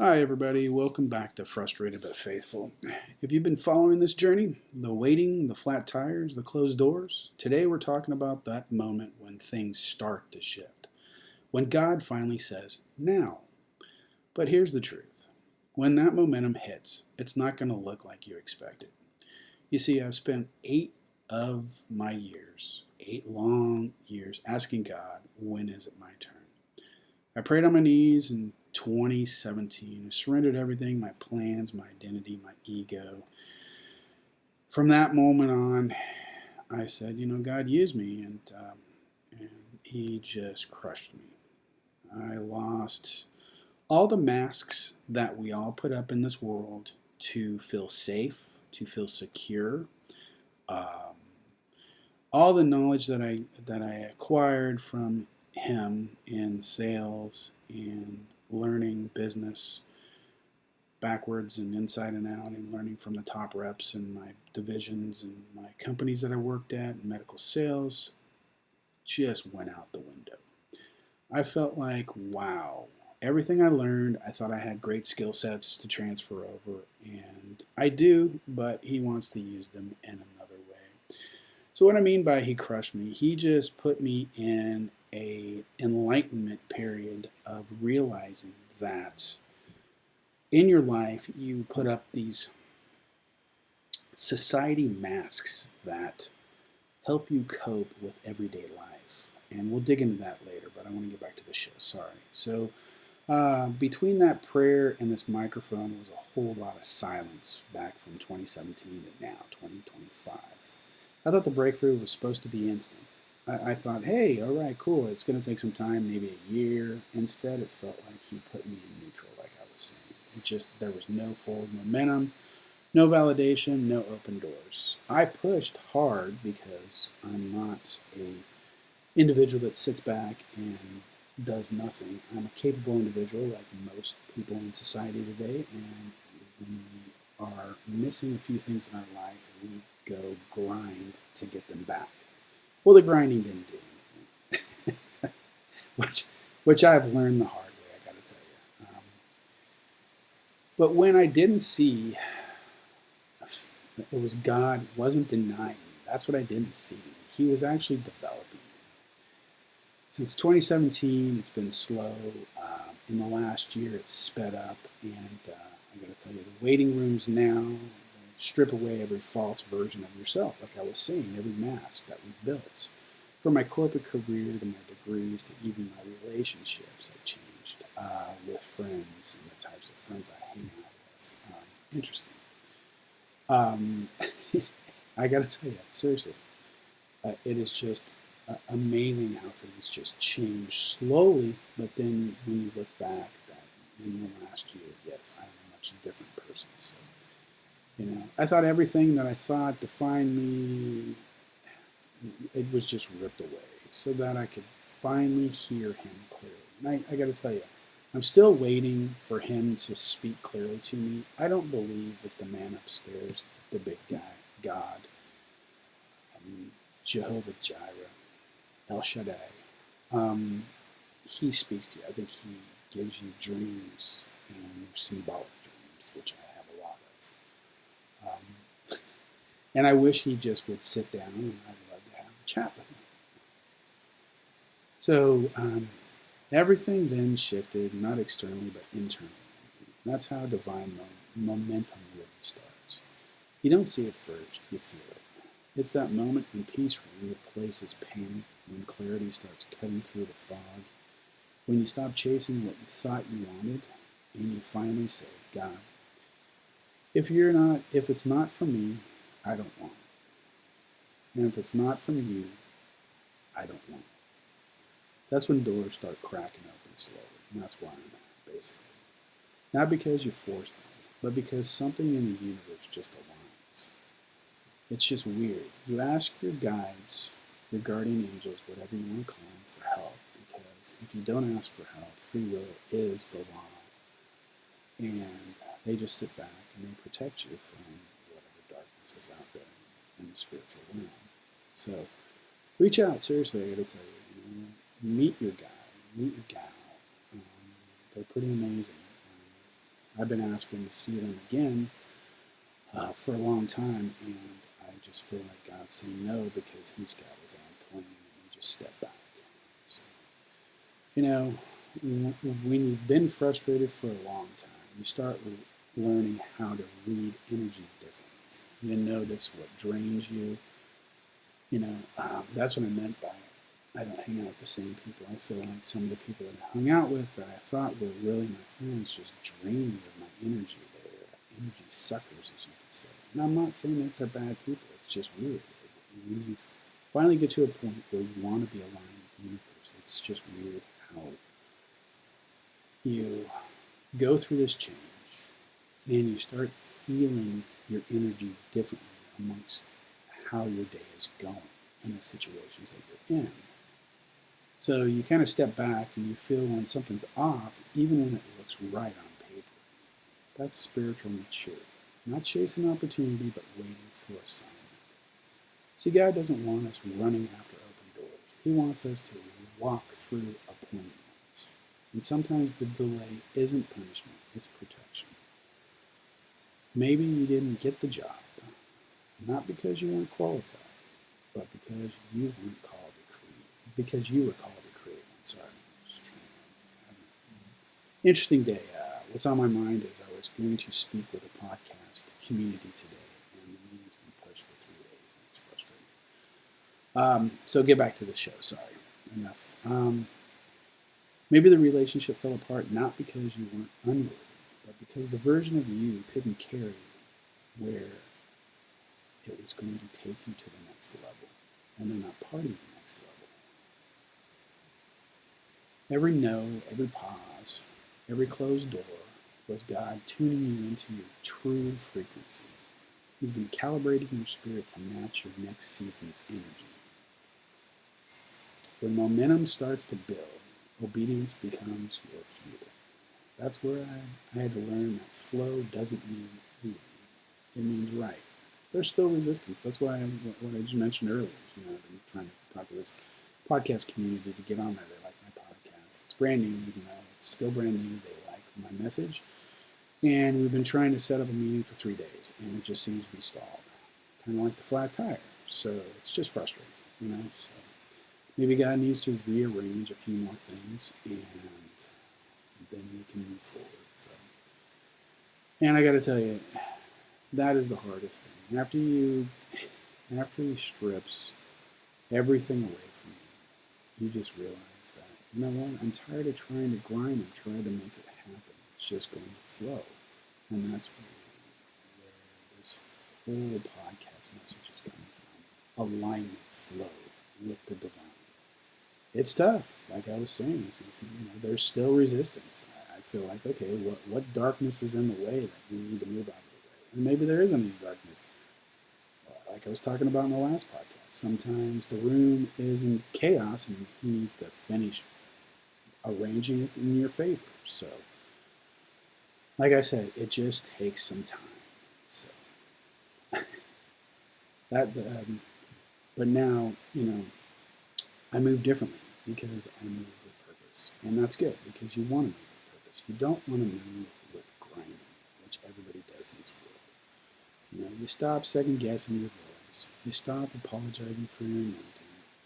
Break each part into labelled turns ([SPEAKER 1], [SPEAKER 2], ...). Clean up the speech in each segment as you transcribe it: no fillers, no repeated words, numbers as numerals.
[SPEAKER 1] Hi, everybody. Welcome back to Frustrated but Faithful. If you've been following this journey, the waiting, the flat tires, the closed doors, today we're talking about that moment when things start to shift. When God finally says, now. But here's the truth. When that momentum hits, it's not going to look like you expected. You see, I've spent 8 long years, asking God, when is it my turn? I prayed on my knees in 2017. I surrendered everything, my plans, my identity, my ego. From that moment on, I said, God, use me. And he just crushed me. I lost all the masks that we all put up in this world to feel safe, to feel secure. Um, all the knowledge that I acquired from him in sales and learning business backwards and inside and out, and learning from the top reps in my divisions and my companies that I worked at in medical sales just went out the window. I felt like, wow, everything I learned, I thought I had great skill sets to transfer over, and I do, but he wants to use them in another way. So what I mean by he crushed me, he just put me in a enlightenment period of realizing that in your life you put up these society masks that help you cope with everyday life. And we'll dig into that later, but I want to get back to the show. Sorry. So between that prayer and this microphone was a whole lot of silence back from 2017 to now, 2025. I thought the breakthrough was supposed to be instant. I thought, hey, all right, cool. It's going to take some time, maybe a year. Instead, it felt like he put me in neutral, like I was saying. There was no forward momentum, no validation, no open doors. I pushed hard because I'm not a individual that sits back and does nothing. I'm a capable individual like most people in society today, and when we are missing a few things in our life, we go grind to get them back. Well, the grinding didn't do anything, which I've learned the hard way, I got to tell you. But when I didn't see, it was God wasn't denying me. That's what I didn't see. He was actually developing me. Since 2017, it's been slow. In the last year, it's sped up, and I got to tell you, the waiting rooms now strip away every false version of yourself, like I was saying, every mask that we built. From my corporate career to my degrees to even my relationships, I've changed with friends and the types of friends I hang out with. Interesting. I got to tell you, seriously, it is just amazing how things just change slowly, but then when you look back that in the last year, yes, I'm a much different person. So, I thought everything that I thought defined me, it was just ripped away so that I could finally hear him clearly. And I got to tell you, I'm still waiting for him to speak clearly to me. I don't believe that the man upstairs, the big guy, God, Jehovah Jireh, El Shaddai, he speaks to you. I think he gives you dreams and symbolic dreams, which I have a lot of. And I wish he just would sit down, and I'd love to have a chat with him. So everything then shifted, not externally, but internally. That's how divine momentum really starts. You don't see it first, you feel it. It's that moment when peace replaces panic, when clarity starts cutting through the fog, when you stop chasing what you thought you wanted, and you finally say, God, if it's not from me, I don't want it. And if it's not from you, I don't want it. That's when doors start cracking open slowly, and that's why I'm at, basically. Not because you force them, but because something in the universe just aligns. It's just weird. You ask your guides, your guardian angels, whatever you want to call them, for help, because if you don't ask for help, free will is the law. And they just sit back and they protect you from whatever darkness is out there in the spiritual realm. So reach out, seriously, I gotta tell you, meet your guy, meet your gal. They're pretty amazing. I've been asking to see them again for a long time, and I just feel like God's saying no because He's got His own plan, and you just step back. So, when you've been frustrated for a long time, you start learning how to read energy differently. You notice what drains you. That's what I meant by I don't hang out with the same people. I feel like some of the people that I hung out with that I thought were really my friends just drain me of my energy. They're energy suckers, as you could say. And I'm not saying that they're bad people. It's just weird. When you finally get to a point where you want to be aligned with the universe, it's just weird how you go through this change and you start feeling your energy differently amongst how your day is going and the situations that you're in. So you kind of step back and you feel when something's off, even when it looks right on paper. That's spiritual maturity. Not chasing opportunity, but waiting for a sign. See, God doesn't want us running after open doors. He wants us to walk through appointments. And sometimes the delay isn't punishment, it's protection. Maybe you didn't get the job, not because you weren't qualified, but because you weren't called to create. Because you were called to create. I'm sorry. Just trying to have an interesting day. What's on my mind is I was going to speak with a podcast community today, and the meeting's been pushed for 3 days, and it's frustrating. So get back to the show. Sorry. Enough. Maybe the relationship fell apart not because you weren't unworthy, but because the version of you couldn't carry where it was going to take you to the next level, and they're not part of the next level. Every no, every pause, every closed door was God tuning you into your true frequency. He's been calibrating your spirit to match your next season's energy. When momentum starts to build, obedience becomes your fuel. That's where I had to learn that flow doesn't mean easy. It means right. There's still resistance. That's why what I just mentioned earlier. I've been trying to talk to this podcast community to get on there. They like my podcast. It's brand new, even though it's still brand new. They like my message. And we've been trying to set up a meeting for 3 days, and it just seems to be stalled. Kind of like the flat tire. So it's just frustrating, So maybe God needs to rearrange a few more things, and then we can move forward. So, and I got to tell you, that is the hardest thing. After he strips everything away from you, you just realize that, you know what? I'm tired of trying to grind and try to make it happen. It's just going to flow. And that's where this whole podcast message is coming from. Alignment, flow with the divine. It's tough. Like I was saying, there's still resistance. I feel like, okay, what darkness is in the way that we need to move out of the way? And maybe there isn't any darkness. Like I was talking about in the last podcast, sometimes the room is in chaos and he needs to finish arranging it in your favor. So, like I said, it just takes some time. So, but now, I move differently because I move with purpose. And that's good because you want to move with purpose. You don't want to move with grinding, which everybody does in this world. You stop second guessing your voice. You stop apologizing for your anointing.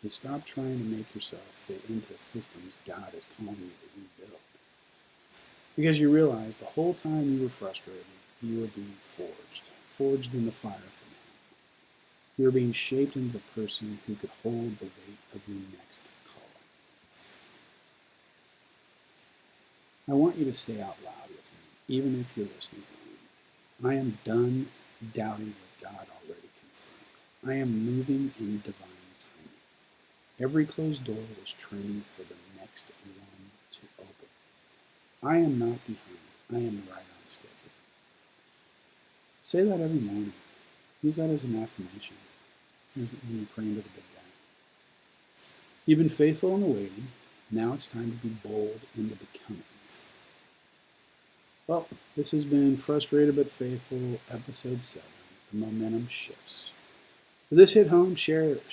[SPEAKER 1] You stop trying to make yourself fit into systems God is calling you to rebuild. Because you realize the whole time you were frustrated, you were being forged in the fire from hell. You were being shaped into the person who could hold the weight of your next call. I want you to say out loud with me, even if you're listening at home. I am done doubting what God already confirmed. I am moving in divine timing. Every closed door was training for the next one to open. I am not behind. I am right on schedule. Say that every morning. Use that as an affirmation when you're praying to the big guy. You've been faithful in the waiting. Now it's time to be bold in the becoming. Well, this has been Frustrated but Faithful, Episode 7. The momentum shifts. If this hit home, share it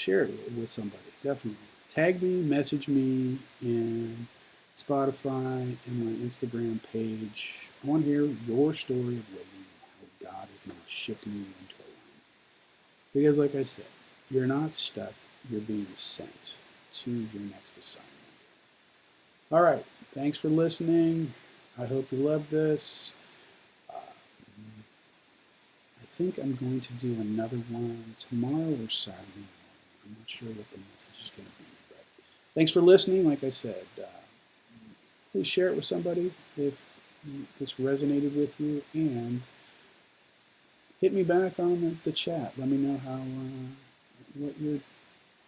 [SPEAKER 1] with somebody. Definitely. Tag me, message me, and Spotify, and my Instagram page. I want to hear your story of waiting and how God is now shifting you into alignment. Because, like I said, you're not stuck, you're being sent to your next assignment. All right, thanks for listening. I hope you love this. I think I'm going to do another one tomorrow or Saturday morning. I'm not sure what the message is going to be, but thanks for listening. Like I said, please share it with somebody if this resonated with you, and hit me back on the chat. Let me know how what your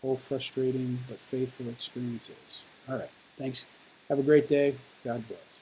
[SPEAKER 1] whole frustrating but faithful experience is. All right, thanks. Have a great day. God bless.